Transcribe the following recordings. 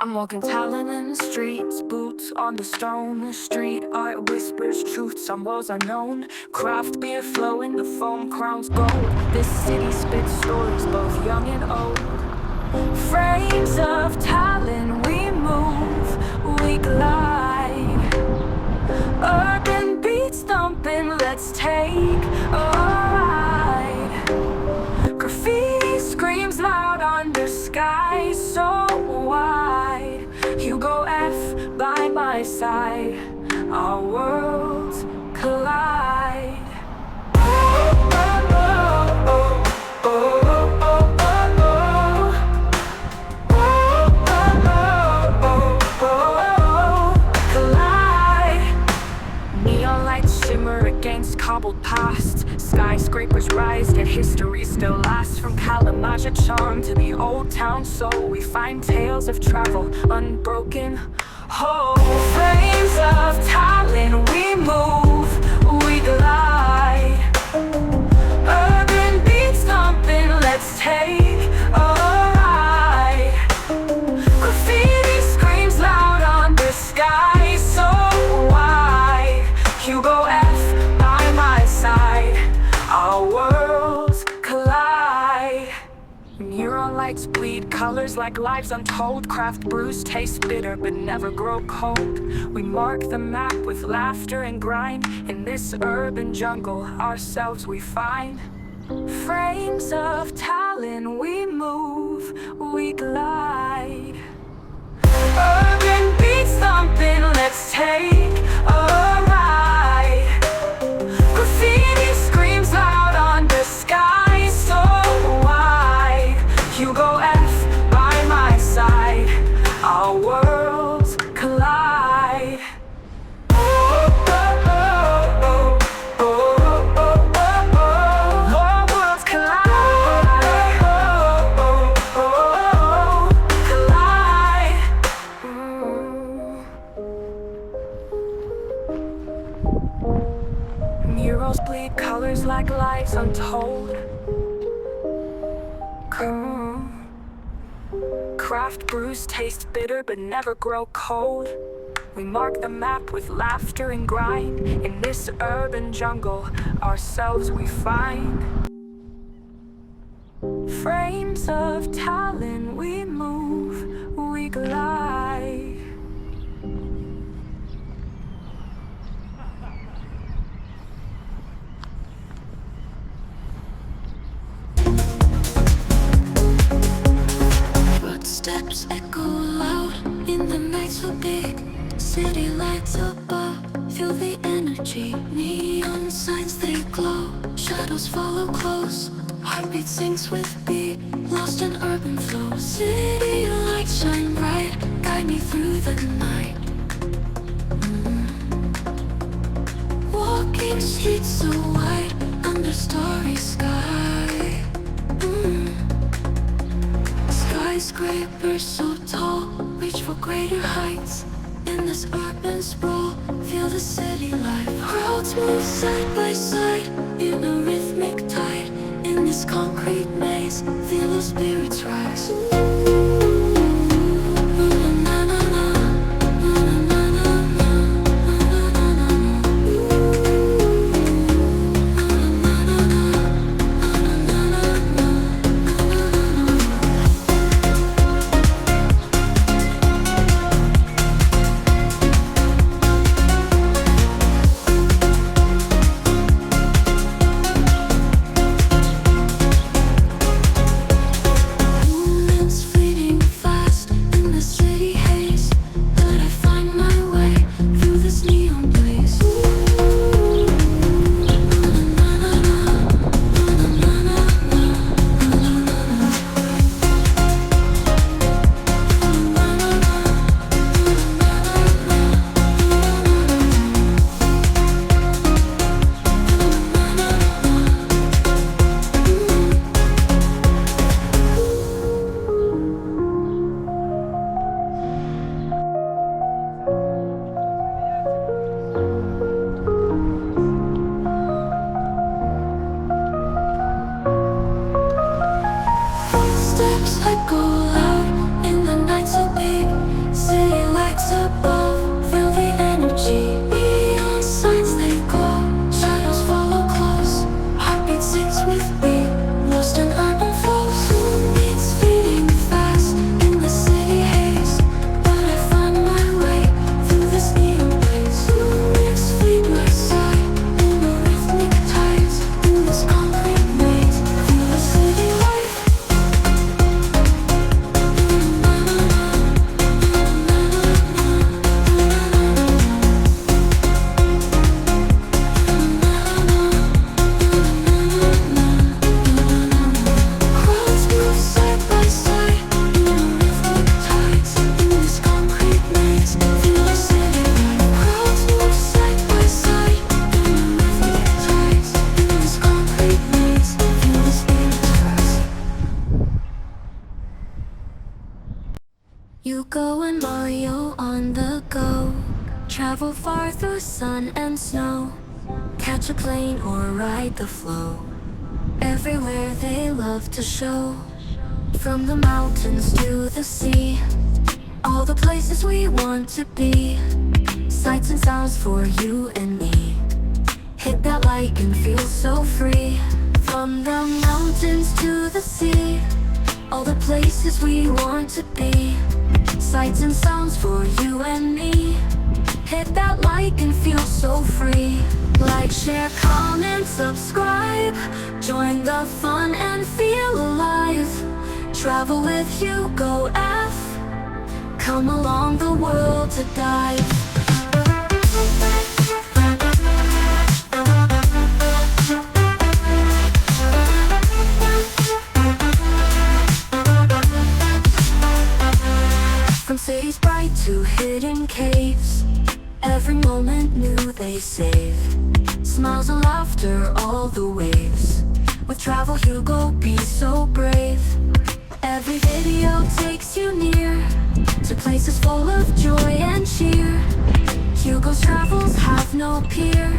I'm walking Tallinn in the streets, boots on the stone street. Art whispers truths on walls unknown. Craft beer flowing, the foam crowns gold. This city spits stories, both young and old. Frames of Tallinn, we move, we glide. Urban beats thumping, let's take a ride. Graffiti screams loud under skies so wide. HugoF by my side, our worlds collide. Neon lights shimmer against cobbled past. Skyscrapers rise, yet history still lasts. From Kalamaja charm to the old town soul, we find tales of travel unbroken. Oh, frames of Tallinn, we move, we glide. Urban beats thumping, let's take a ride. Graffiti screams loud under skies so wide. HugoF by my side, our worlds collide. Neon lights bleed colors like lives untold. Craft brews taste bitter but never grow cold. We mark the map with laughter and grind. In this urban jungle, ourselves we find. Frames of Tallinn, we move, we glide. Urban beats thumping, let's take a ride. Graffiti screams loud under skies so wide. HugoF by my side, our worlds collide. Murals bleed colors like lives untold. Craft brews taste bitter but never grow cold. We mark the map with laughter and grind. In this urban jungle, ourselves we find. Frames of Tallinn, we move, we glide. Footsteps echo loud in the night so big. City lights above, feel the energy. Neon signs, they glow, shadows follow close. Heartbeat syncs with beat, lost in urban flow. City lights shine bright, guide me through the night. Walking streets so wide, under starry sky. Skyscrapers so tall, reach for greater heights. In this urban sprawl, feel the city life. Crowds move side by side, in a rhythmic tide. In this concrete maze, feel the spirits rise. Fleeting Hugo and Mario on the go. Travel far through sun and snow. Catch a plane or ride the flow. Everywhere they love to show. From the mountains to the sea, all the places we want to be. Sights and sounds for you and me. Hit that like and feel so free. From the mountains to the sea, all the places we want to be. Sights and sounds for you and me. Hit that like and feel so free. Like, share, comment, subscribe. Join the fun and feel alive. Travel with HugoF. Come along the world to dive. From cities bright to hidden caves, every moment new they save. Smiles and laughter, all the waves. With Travel Hugo, be so brave. Every video takes you near to places full of joy and cheer. Hugo's travels have no peer.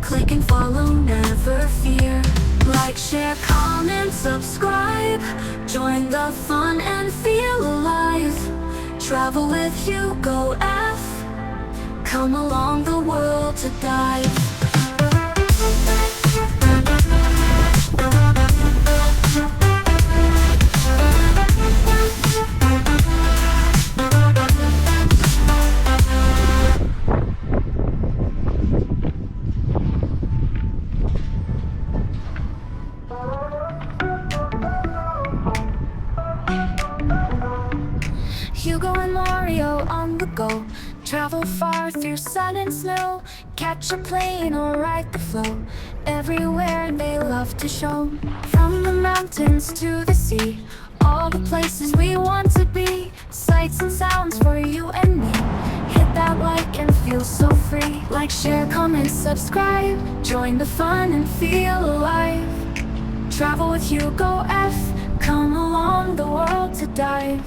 Click and follow, never fear. Like, share, comment, subscribe. Join the fun and feel alive. Travel with HugoF. Come along the world to dive. Hugo and Mario on the go. Travel far through sun and snow. Catch a plane or ride the flow. Everywhere they love to show. From the mountains to the sea, all the places we want to be. Sights and sounds for you and me. Hit that like and feel so free. Like, share, comment, subscribe. Join the fun and feel alive. Travel with HugoF. Come along the world to dive.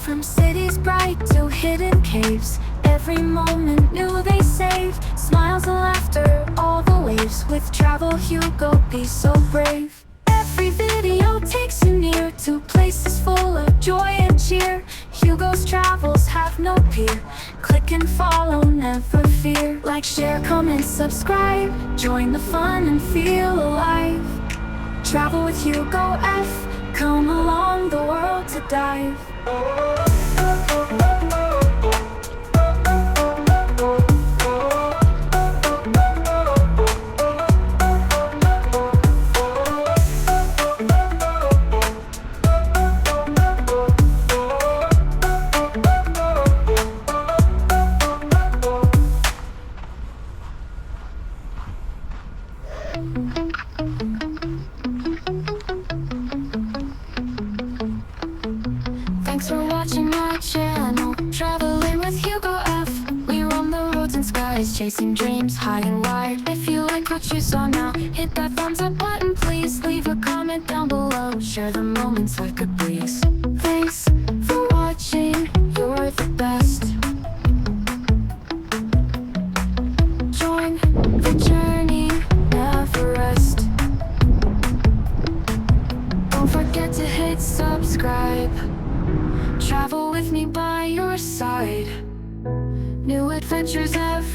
From cities bright to hidden caves, every moment new they save. Smiles and laughter, all the waves. With Travel Hugo, be so brave. Every video takes you near to places full of joy and cheer. Hugo's travels have no peer. Click and follow, never fear. Like, share, comment, subscribe. Join the fun and feel alive. Travel with HugoF. Come along the world to dive. Thanks for watching my channel, Traveling with HugoF. We roam the roads and skies, chasing dreams high and wide. If you like what you saw now, hit that thumbs up button, please. Leave a comment down below, share the moments like a breeze. Thanks for watching, you're the best. Join the journey, never rest. Don't forget to hit subscribe. Travel with me by your side. New adventures every